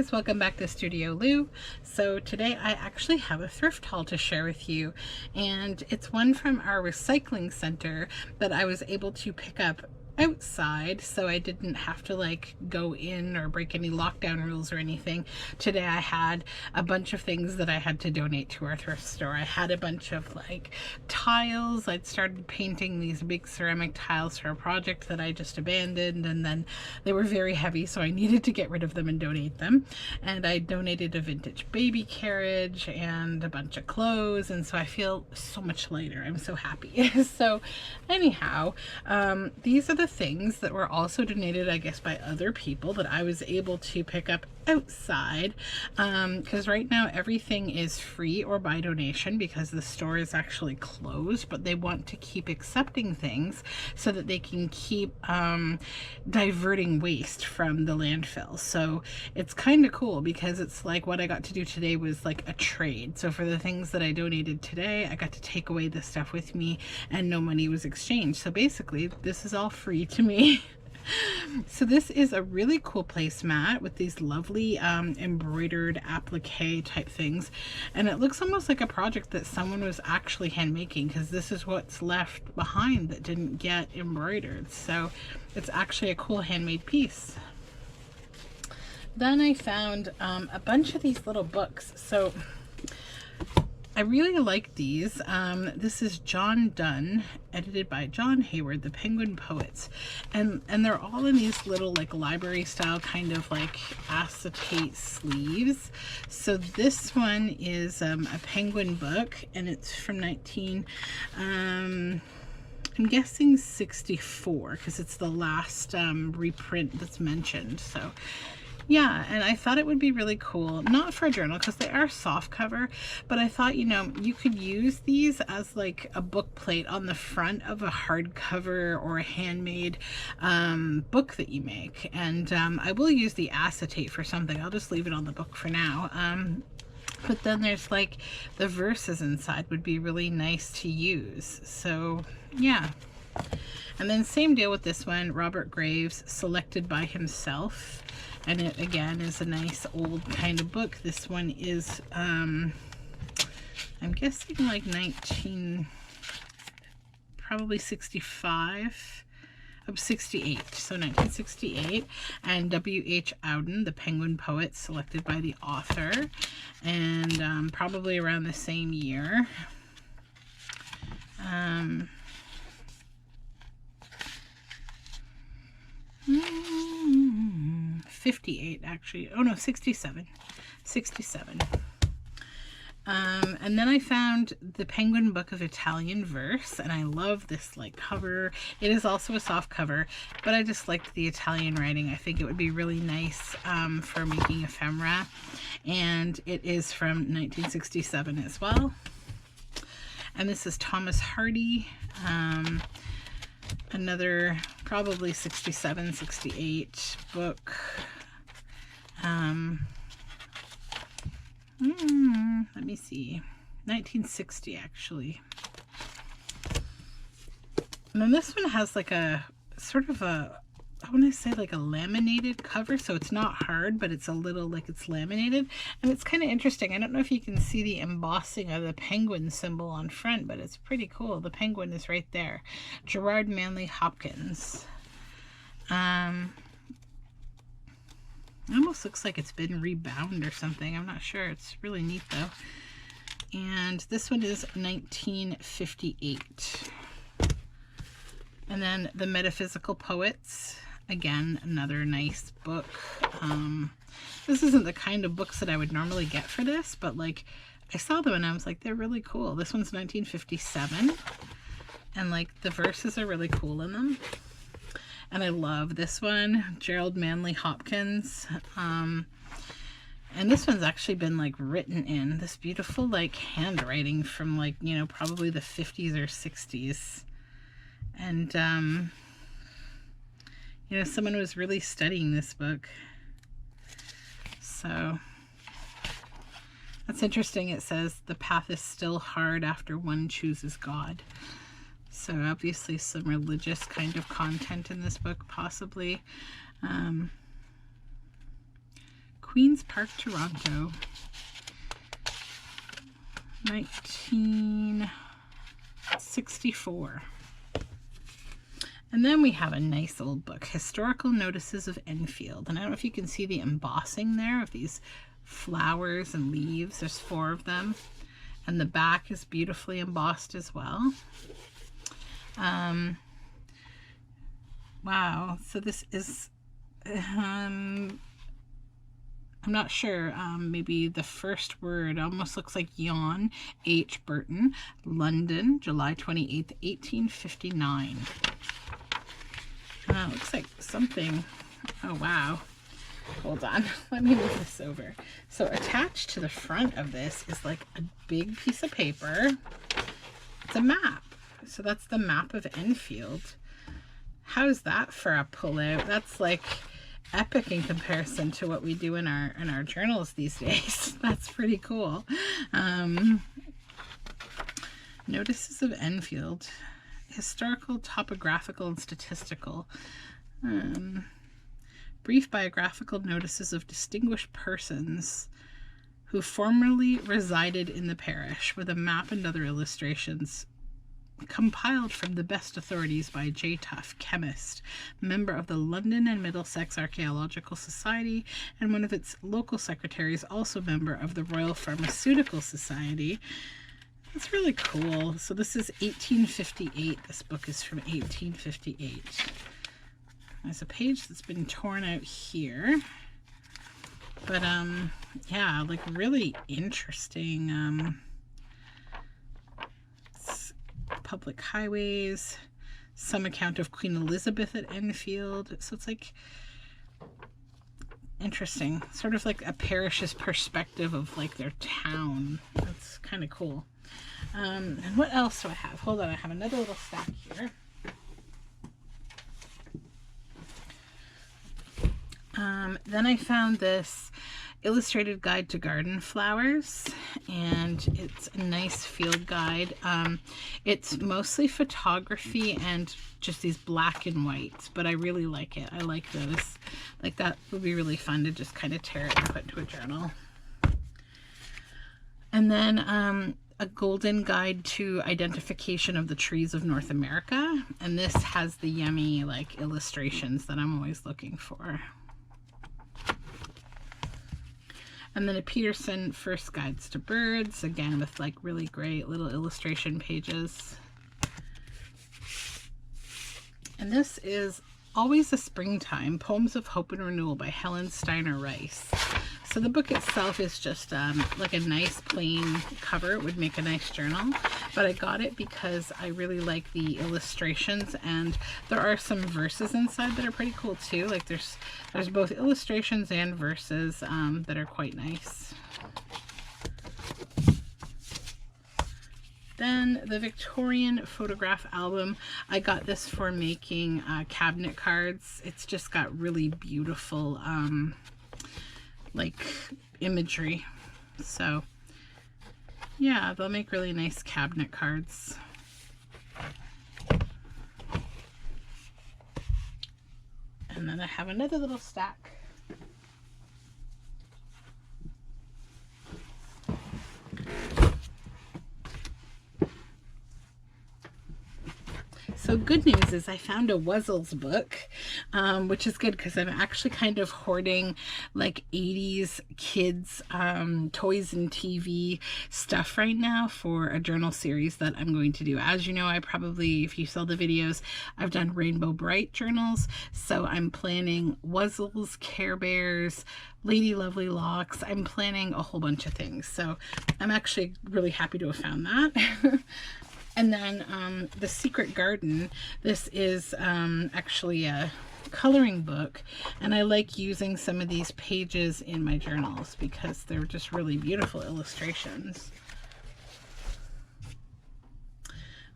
guys, welcome back to Studio Lou. So today I actually have a thrift haul to share with you, and it's one from our recycling center that I was able to pick up outside, so I didn't have to like go in or break any lockdown rules or anything. Today I had a bunch of things that I had to donate to our thrift store. I had a bunch of like tiles. I'd started painting these big ceramic tiles for a project that I just abandoned, and then they were very heavy, so I needed to get rid of them and donate them. And I donated a vintage baby carriage and a bunch of clothes, and so I feel so much lighter. I'm so happy. So anyhow, these are the things that were also donated, I guess, by other people that I was able to pick up outside, because right now everything is free or by donation because the store is actually closed, but they want to keep accepting things so that they can keep diverting waste from the landfill. So it's kind of cool because it's like what I got to do today was like a trade. So for the things that I donated today, I got to take away the stuff with me and no money was exchanged. So basically this is all free to me. So this is a really cool placemat with these lovely embroidered applique type things, and it looks almost like a project that someone was actually hand making, because this is what's left behind that didn't get embroidered. So it's actually a cool handmade piece. Then I found a bunch of these little books. So I really like these. This is John Donne, edited by John Hayward, The Penguin Poets. And they're all in these little like library style kind of like acetate sleeves. So this one is a penguin book, and it's from I'm guessing 64, because it's the last reprint that's mentioned. So yeah, and I thought it would be really cool, not for a journal because they are soft cover, but I thought, you know, you could use these as like a book plate on the front of a hardcover or a handmade book that you make. And I will use the acetate for something. I'll just leave it on the book for now. But then there's like the verses inside would be really nice to use. So yeah. And then same deal with this one, Robert Graves, Selected by Himself. And it again is a nice old kind of book. This one is I'm guessing like probably 65 of 68, so 1968. And W.H. Auden, The Penguin Poet, selected by the author, and probably around the same year. 58 actually. Oh no, 67. And then I found the Penguin Book of Italian Verse, and I love this like cover. It is also a soft cover, but I just liked the Italian writing. I think it would be really nice for making ephemera, and it is from 1967 as well. And this is Thomas Hardy, another probably 67, 68 book. Let me see, 1960 actually. And then this one has like a sort of a, I want to say like a laminated cover, so it's not hard, but it's a little like it's laminated, and it's kind of interesting. I don't know if you can see the embossing of the penguin symbol on front, but it's pretty cool. The penguin is right there. Gerard Manley Hopkins. It almost looks like it's been rebound or something. I'm not sure. It's really neat though. And this one is 1958. And then The Metaphysical Poets. Again, another nice book. This isn't the kind of books that I would normally get for this, but like I saw them and I was like, they're really cool. This one's 1957. And like the verses are really cool in them. And I love this one, Gerald Manley Hopkins. And this one's actually been like written in this beautiful like handwriting from like, you know, probably the 50s or 60s. And, you know, someone was really studying this book. So that's interesting. It says the path is still hard after one chooses God. So obviously some religious kind of content in this book, possibly. Queen's Park, Toronto, 1964. And then we have a nice old book, Historical Notices of Enfield. And I don't know if you can see the embossing there of these flowers and leaves. There's 4 of them. And the back is beautifully embossed as well. Wow. So this is, I'm not sure, maybe the first word almost looks like yawn. H. Burton, London, July 28th, 1859. Looks like something, oh wow, hold on, let me move this over. So attached to the front of this is like a big piece of paper. It's a map. So that's the map of Enfield. How's that for a pullout? That's like epic in comparison to what we do in our journals these days. That's pretty cool. Notices of Enfield. Historical, topographical, and statistical. Brief biographical notices of distinguished persons who formerly resided in the parish, with a map and other illustrations compiled from the best authorities by J. Tuff, chemist, member of the London and Middlesex Archaeological Society, and one of its local secretaries, also member of the Royal Pharmaceutical Society. That's really cool. So this is 1858. This book is from 1858. There's a page that's been torn out here. But, yeah, like really interesting. Public highways. Some account of Queen Elizabeth at Enfield. So it's like interesting. Sort of like a parish's perspective of like their town. That's kind of cool. And what else do I have? Hold on, I have another little stack here. Then I found this illustrated guide to garden flowers, and it's a nice field guide. It's mostly photography and just these black and whites, but I really like it. I like those. Like that would be really fun to just kind of tear it and put into a journal. And then a golden guide to identification of the trees of North America. And this has the yummy like illustrations that I'm always looking for. And then a Peterson First Guides to Birds, again with like really great little illustration pages. And this is Always a Springtime, Poems of Hope and Renewal by Helen Steiner Rice. So the book itself is just like a nice plain cover. It would make a nice journal, but I got it because I really like the illustrations, and there are some verses inside that are pretty cool too. Like there's both illustrations and verses that are quite nice. Then the Victorian photograph album. I got this for making cabinet cards. It's just got really beautiful like imagery. So yeah, they'll make really nice cabinet cards. And then I have another little stack. So good news is I found a Wuzzles book, which is good because I'm actually kind of hoarding like 80s kids toys and TV stuff right now for a journal series that I'm going to do. As you know, I probably, if you saw the videos, I've done Rainbow Bright journals. So I'm planning Wuzzles, Care Bears, Lady Lovely Locks. I'm planning a whole bunch of things. So I'm actually really happy to have found that. And then The Secret Garden. This is actually a coloring book, and I like using some of these pages in my journals because they're just really beautiful illustrations.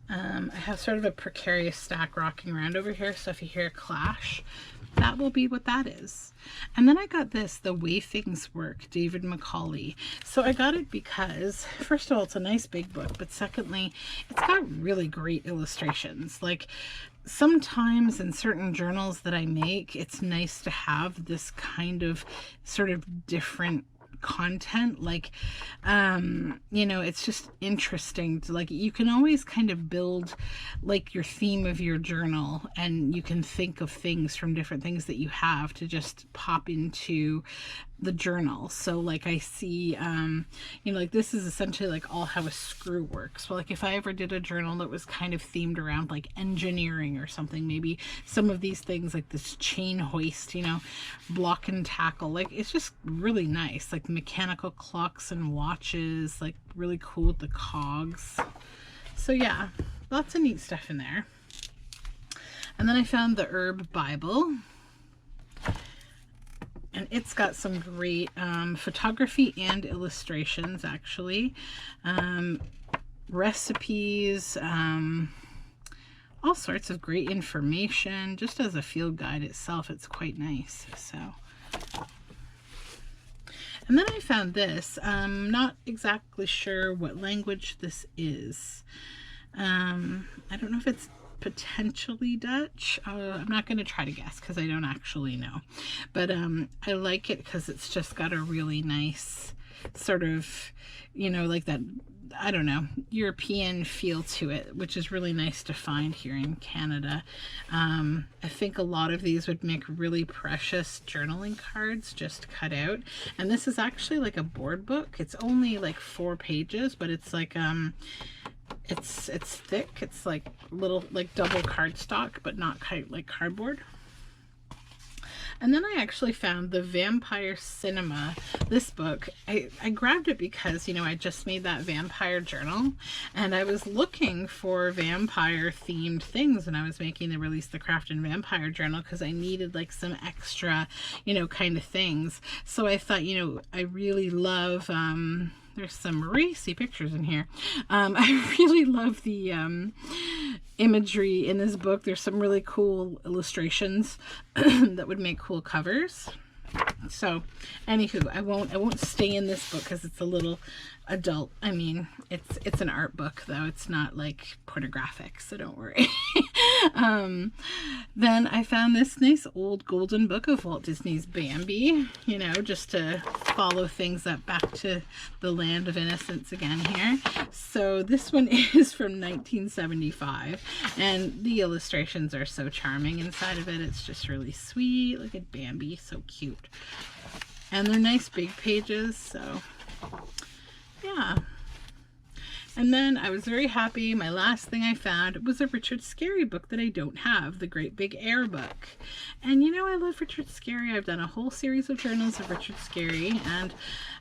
I have sort of a precarious stack rocking around over here, so if you hear a clash, that will be what that is. And then I got this, The Way Things Work, David Macaulay. So I got it because, first of all, it's a nice big book, but secondly, it's got really great illustrations. Like, sometimes in certain journals that I make, it's nice to have this kind of sort of different content. Like, you know, it's just interesting to, like, you can always kind of build like your theme of your journal, and you can think of things from different things that you have to just pop into the journal. So like I see, you know, like this is essentially like all how a screw works. Well, like if I ever did a journal that was kind of themed around like engineering or something, maybe some of these things like this chain hoist, you know, block and tackle, like it's just really nice. Like mechanical clocks and watches, like really cool with the cogs. So yeah, lots of neat stuff in there. And then I found the Herb Bible. And it's got some great photography and illustrations, actually. Recipes, all sorts of great information. Just as a field guide itself, it's quite nice. So, and then I found this. I'm not exactly sure what language this is. I don't know if it's potentially Dutch. I'm not going to try to guess because I don't actually know, but I like it because it's just got a really nice sort of, you know, like that, I don't know, European feel to it, which is really nice to find here in Canada. I think a lot of these would make really precious journaling cards just cut out, and this is actually like a board book. It's only like 4 pages, but it's like it's thick. It's like little, like double cardstock, but not quite like cardboard. And then I actually found the Vampire Cinema, this book. I grabbed it because, you know, I just made that vampire journal, and I was looking for vampire themed things when I was making the Release the Craft and Vampire journal, because I needed like some extra, you know, kind of things. So I thought, you know, I really love, there's some racy pictures in here. I really love the imagery in this book. There's some really cool illustrations that would make cool covers. So, anywho, I won't stay in this book because it's a little adult. I mean, it's an art book though. It's not like pornographic, so don't worry. Then I found this nice old golden book of Walt Disney's Bambi, you know, just to follow things up back to the land of innocence again here. So this one is from 1975, and the illustrations are so charming inside of it. It's just really sweet. Look at Bambi, so cute. And they're nice big pages, so yeah. And then I was very happy. My last thing I found was a Richard Scarry book that I don't have, the Great Big Air book. And you know, I love Richard Scarry. I've done a whole series of journals of Richard Scarry, and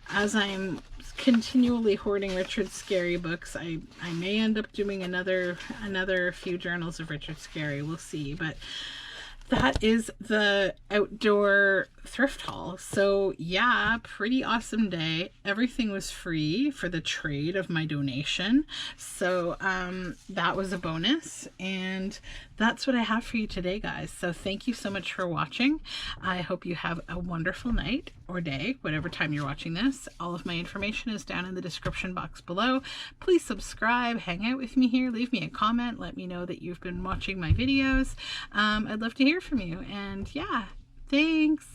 as I'm continually hoarding Richard Scarry books, I may end up doing another few journals of Richard Scarry. We'll see. But that is the outdoor thrift haul. So yeah, pretty awesome day. Everything was free for the trade of my donation. So that was a bonus, and that's what I have for you today, guys. So thank you so much for watching. I hope you have a wonderful night or day, whatever time you're watching this. All of my information is down in the description box below. Please subscribe, hang out with me here, leave me a comment, let me know that you've been watching my videos. I'd love to hear from you, and yeah, thanks.